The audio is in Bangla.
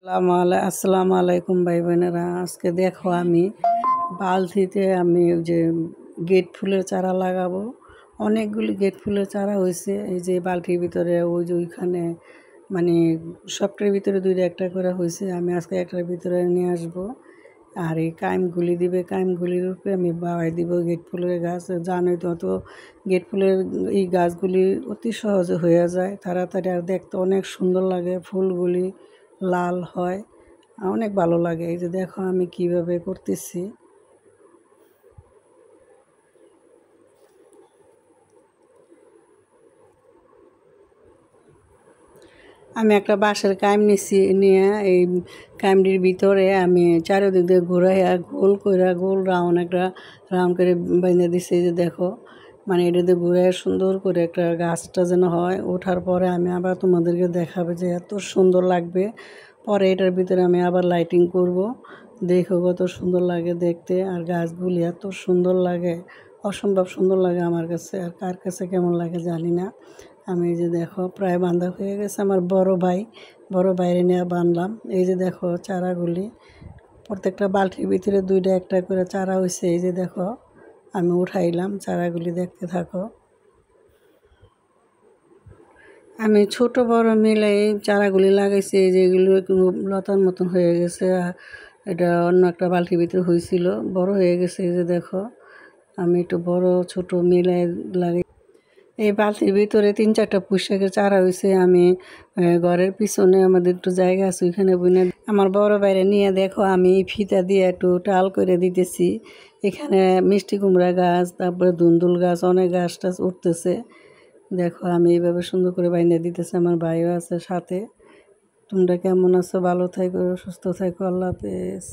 আসসালামু আলাইকুম ভাই বোনেরা। আজকে দেখো আমি বালতিতে আমি ওই যে গেট ফুলের চারা লাগাবো। অনেকগুলি গেট ফুলের চারা হয়েছে এই যে বালতির ভিতরে, ওই যে ওইখানে মানে সবটার ভিতরে দুইটা একটা করে হয়েছে। আমি আজকে একটার ভিতরে নিয়ে আসবো। আর এই কাইমগুলি দিবে, কাইমগুলির উপরে আমি বাড়াই দিব গেট ফুলের গাছ। জানোই তো গেট ফুলের এই গাছগুলি অতি সহজে হয়ে যায় তাড়াতাড়ি, আর দেখতে অনেক সুন্দর লাগে। ফুলগুলি লাল হয়, অনেক ভালো লাগে। এই যে দেখো আমি কিভাবে করতেছি। আমি একটা বাঁশের কাইম নিছি, নিয়ে এই কাইমটির ভিতরে আমি চারিদিক দিয়ে ঘুরাইয়া গোল করে গোল একটা রাউন্ড করে বেঁধে দিছি। যে দেখো মানে এটাতে ঘুরে সুন্দর করে একটা গাছটা যেন হয়। ওঠার পরে আমি আবার তোমাদেরকে দেখাবে যে এত সুন্দর লাগবে। পরে এটার ভিতরে আমি আবার লাইটিং করব। দেখো কত সুন্দর লাগে দেখতে, আর গাছগুলি এত সুন্দর লাগে, অসম্ভব সুন্দর লাগে আমার কাছে। আর কার কাছে কেমন লাগে জানি না। আমি এই যে দেখো প্রায় বাঁধা হয়ে গেছে। আমার বড় বাইরে নিয়ে বাঁধলাম। এই যে দেখো চারাগুলি প্রত্যেকটা বালতির ভিতরে দুইটা একটা করে চারা হয়েছে। এই যে দেখো আমি উঠাইলাম চারাগুলি, দেখতে থাকো। আমি ছোট বড় মিলে এই চারাগুলি লাগাইছি। এই যে এগুলো একটু লতার মতন হয়ে গেছে। এটা অন্য একটা বালতির ভিতরে হয়েছিল, বড় হয়ে গেছে। এই যে দেখো আমি একটু বড় ছোট মিলে লাগাই। এই বালতির ভিতরে 3-4টা পুঁইশাকের চারা হয়েছে। আমি ঘরের পিছনে আমাদের একটু জায়গা আছে, ওইখানে বুনে আমার বড় বাইরে নিয়ে দেখো আমি ফিতা দিয়ে একটু টাল করে দিতেছি। এখানে মিষ্টি কুমড়া গাছ, তারপরে ধুন্দুল গাছ, অনেক গাছ টাছ উঠতেছে। দেখো আমি এইভাবে সুন্দর করে বাইন্দা দিতেছি। আমার ভাইও আছে সাথে। তোমরা কেমন আছো? ভালো থাকো, সুস্থ থাকো। আল্লাহ হাফেজ।